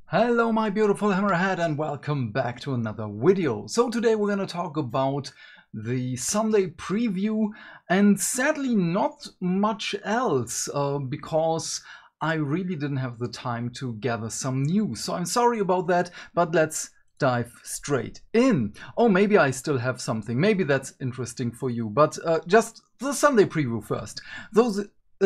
Hello my beautiful hammerhead and welcome back to another video. So today we're going to talk about the Sunday preview and sadly not much else because I really didn't have the time to gather some news. So I'm sorry about that, but let's dive straight in. Oh, maybe I still have something. Maybe that's interesting for you, but just the Sunday preview first.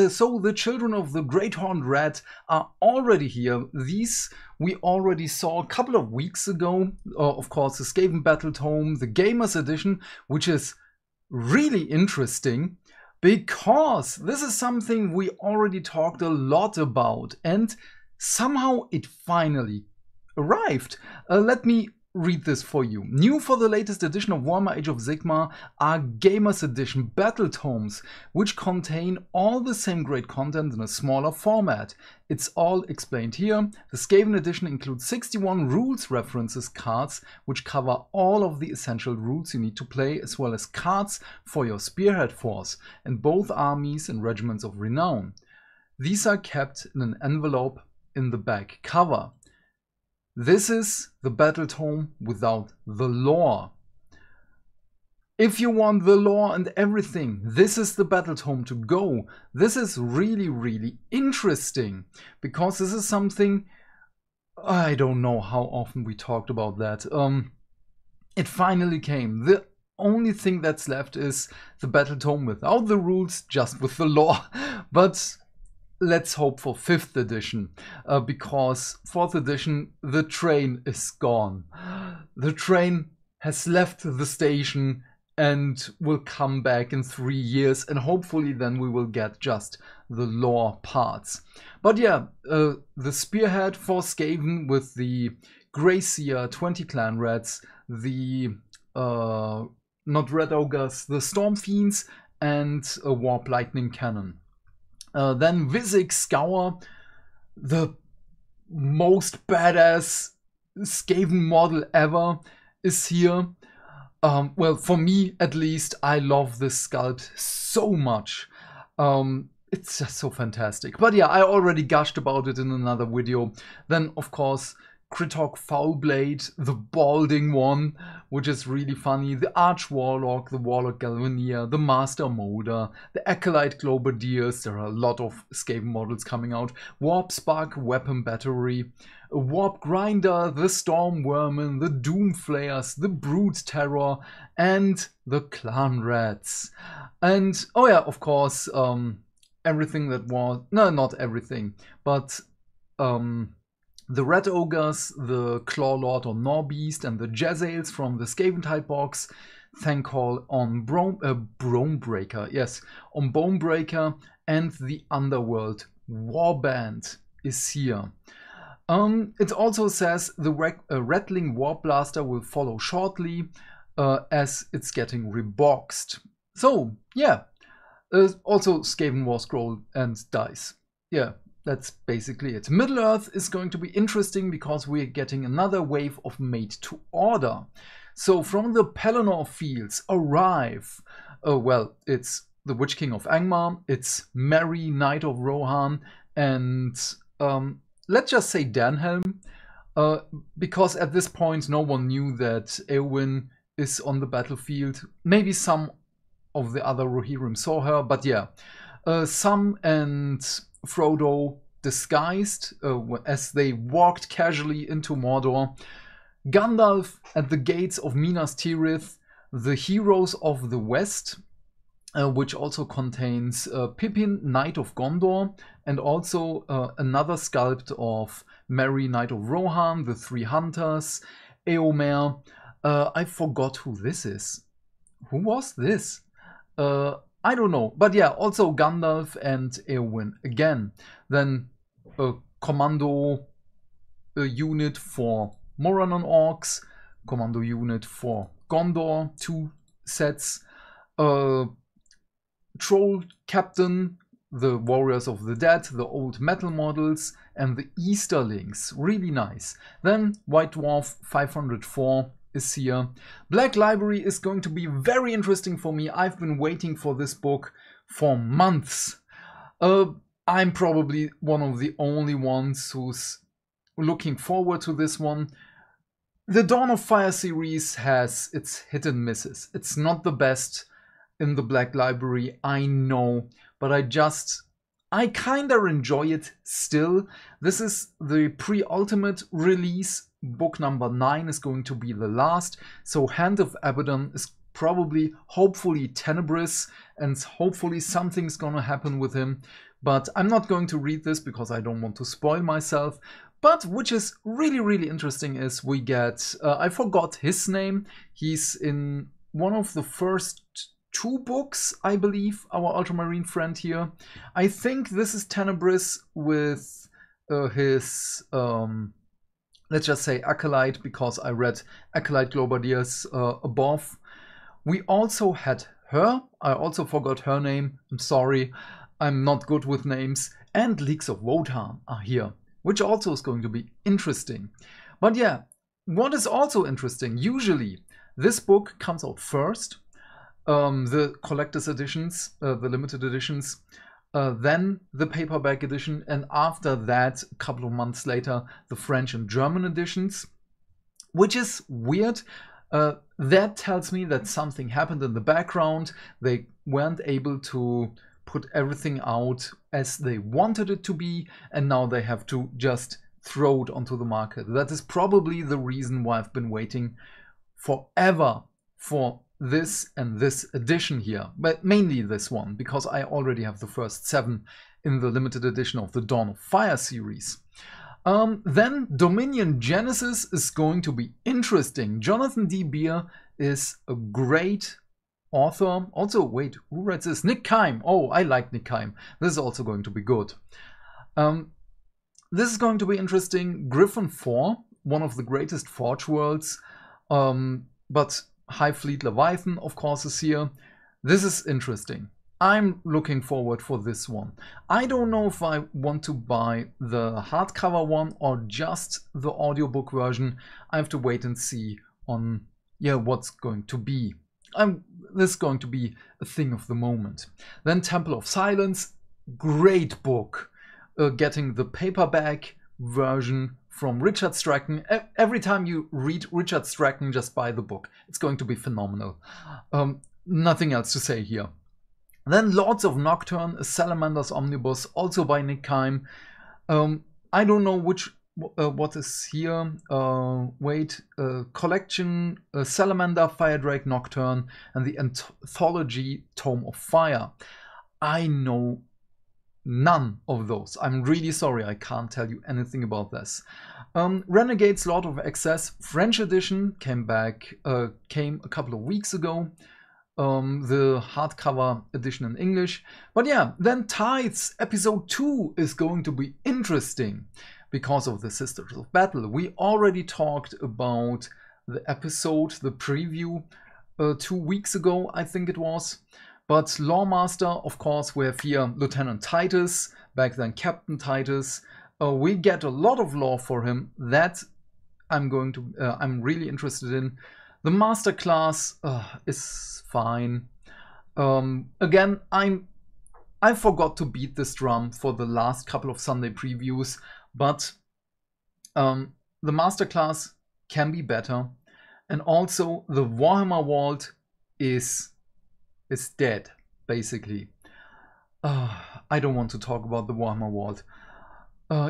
So the children of the Great Horned Rat are already here. These we already saw a couple of weeks ago. Of course, the Skaven Battle Tome, the Gamers Edition, which is really interesting because this is something we already talked a lot about and somehow it finally arrived. Let me read this for you. New for the latest edition of Warhammer Age of Sigmar are Gamers Edition Battle Tomes, which contain all the same great content in a smaller format. It's all explained here. The Skaven Edition includes 61 rules references cards, which cover all of the essential rules you need to play, as well as cards for your Spearhead Force and both armies and regiments of renown. These are kept in an envelope in the back cover. This is the Battle Tome without the lore. If you want the lore and everything, this is the Battle Tome to go. This is really interesting because this is something, I don't know how often we talked about that. It finally came. The only thing that's left is the Battle Tome without the rules, just with the lore. But let's hope for 5th edition, because 4th edition, the train is gone. The train has left the station and will come back in 3 years, and hopefully then we will get just the lore parts. But yeah, the Spearhead for Skaven with the Grey Seer, 20 Clan Rats, the not Red Ogres, the Storm Fiends, and a Warp Lightning Cannon. Then Vizig Scour, the most badass Skaven model ever, is here. Well, for me at least, I love this sculpt so much. It's just so fantastic. But yeah, I already gushed about it in another video. Then, of course, Kritok Foulblade, the balding one, which is really funny. The Arch Warlock, the Warlock Galvanier, the Master Moder, the Acolyte Globadiers. There are a lot of Skaven models coming out. Warp Spark Weapon Battery, Warp Grinder, the Storm Vermin, the Doom Flayers, the Brood Terror, and the Clan Rats. And oh yeah, of course, everything that was, no, not everything, but the Red Ogres, the Claw Lord or Norbeast, and the Jezzails from the Skaven-type box. Thankcall on Bonebreaker, yes, on Bonebreaker, and the Underworld Warband is here. It also says the Rattling Warp Blaster will follow shortly, as it's getting reboxed. So, yeah, also Skaven War Scroll and dice. Yeah. That's basically it. Middle-earth is going to be interesting because we're getting another wave of Made to Order. So from the Pelennor fields arrive, well, it's the Witch King of Angmar, it's Merry Knight of Rohan, and let's just say Danhelm, because at this point no one knew that Eowyn is on the battlefield. Maybe some of the other Rohirrim saw her, but yeah. Sam and Frodo disguised as they walked casually into Mordor. Gandalf at the gates of Minas Tirith, the Heroes of the West, which also contains Pippin, Knight of Gondor, and also another sculpt of Merry, Knight of Rohan, the Three Hunters, Eomer. I forgot who this is. Who was this? I don't know, but yeah, also Gandalf and Eowyn again. Then a commando unit for Morannon Orcs, commando unit for Gondor, 2 sets, Troll Captain, the Warriors of the Dead, the old metal models, and the Easterlings, really nice. Then White Dwarf 504. Is here. Black Library is going to be very interesting for me. I've been waiting for this book for months. I'm probably one of the only ones who's looking forward to this one. The Dawn of Fire series has its hit and misses. It's not the best in the Black Library, I know, but I kinda enjoy it still. This is the pre-ultimate release. Book number 9 is going to be the last. So Hand of Abaddon is probably, hopefully, Tenebris, and hopefully something's gonna happen with him. But I'm not going to read this because I don't want to spoil myself. But which is really, really interesting is we get, I forgot his name. He's in one of the first 2 books, I believe, our Ultramarine friend here. I think this is Tenebris with his, let's just say Acolyte, because I read Acolyte Globadiers above. We also had her. I also forgot her name. I'm sorry. I'm not good with names. And Leagues of Wotan are here, which also is going to be interesting. But yeah, what is also interesting, usually this book comes out first, the collector's editions, the limited editions, then the paperback edition, and after that, a couple of months later, the French and German editions, which is weird. That tells me that something happened in the background. They weren't able to put everything out as they wanted it to be, and now they have to just throw it onto the market. That is probably the reason why I've been waiting forever for this and this edition here, but mainly this one, because I already have the first 7 in the limited edition of the Dawn of Fire series. Then Dominion Genesis is going to be interesting. Jonathan D. Beer is a great author. Also, wait, who writes this? Nick Kime. Oh, I like Nick Kime. This is also going to be good. This is going to be interesting. Griffin 4, one of the greatest Forge worlds, but High Fleet Leviathan, of course, is here. This is interesting. I'm looking forward for this one. I don't know if I want to buy the hardcover one or just the audiobook version. I have to wait and see on, yeah, what's going to be. This is going to be a thing of the moment. Then Temple of Silence, great book. Getting the paperback version from Richard Strachan. Every time you read Richard Strachan, just buy the book. It's going to be phenomenal. Nothing else to say here. Then Lords of Nocturne, a Salamander's Omnibus, also by Nick Kime. I don't know what is here. Collection, Salamander, Firedrake, Nocturne, and the Anthology Tome of Fire. I know none of those. I'm really sorry, I can't tell you anything about this. Renegades, Lord of Excess, French edition came a couple of weeks ago. The hardcover edition in English. But yeah, then Tithes Episode 2 is going to be interesting because of the Sisters of Battle. We already talked about the episode, the preview, 2 weeks ago, I think it was. But Lawmaster, of course, we have here Lieutenant Titus, back then Captain Titus. We get a lot of lore for him. That I'm really interested in. The Master class is fine. Again, I forgot to beat this drum for the last couple of Sunday previews, but the Master class can be better. And also the Warhammer Vault is dead, basically. I don't want to talk about the Warhammer Vault.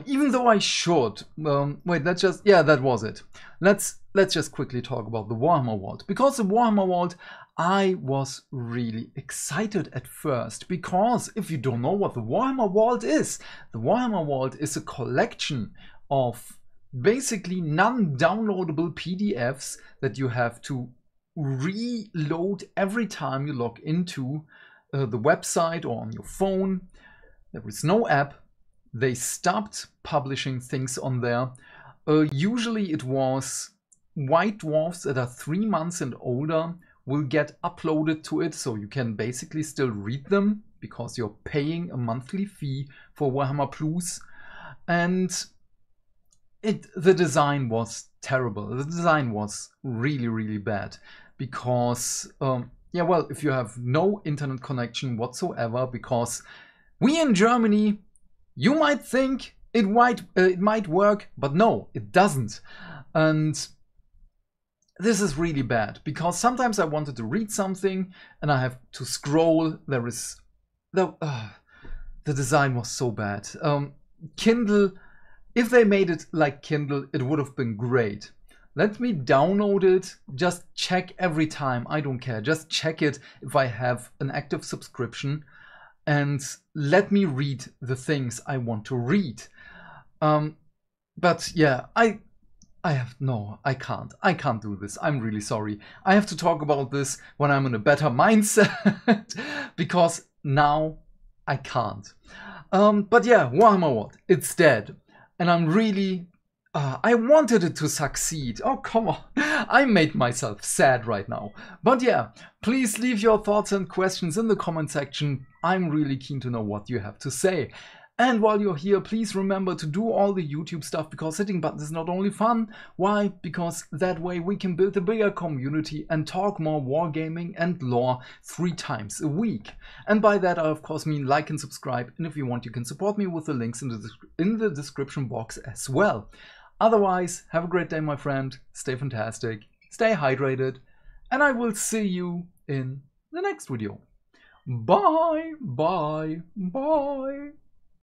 Even though I should. Wait, yeah, that was it. Let's just quickly talk about the Warhammer Vault. Because the Warhammer Vault, I was really excited at first. Because if you don't know what the Warhammer Vault is, the Warhammer Vault is a collection of basically non-downloadable PDFs that you have to reload every time you log into the website or on your phone. There is no app. They stopped publishing things on there. Usually it was White Dwarfs that are 3 months and older will get uploaded to it, so you can basically still read them because you're paying a monthly fee for Warhammer Plus. And the design was terrible. The design was really, really bad because, yeah, well, if you have no internet connection whatsoever, because we in Germany, you might think it might work, but no, it doesn't. And this is really bad, because sometimes I wanted to read something and I have to scroll. The design was so bad. Kindle, if they made it like Kindle, it would have been great. Let me download it, just check every time, I don't care, just check it if I have an active subscription, and let me read the things I want to read. But yeah, I can't do this. I'm really sorry. I have to talk about this when I'm in a better mindset, because now I can't. But yeah, Warhammer WOD, it's dead. And I'm really, I wanted it to succeed. Oh, come on. I made myself sad right now. But yeah, please leave your thoughts and questions in the comment section. I'm really keen to know what you have to say. And while you're here, please remember to do all the YouTube stuff, because hitting buttons is not only fun. Why? Because that way we can build a bigger community and talk more wargaming and lore 3 times a week. And by that I of course mean like and subscribe, and if you want you can support me with the links in the description box as well. Otherwise, have a great day my friend, stay fantastic, stay hydrated, and I will see you in the next video. Bye, bye, bye.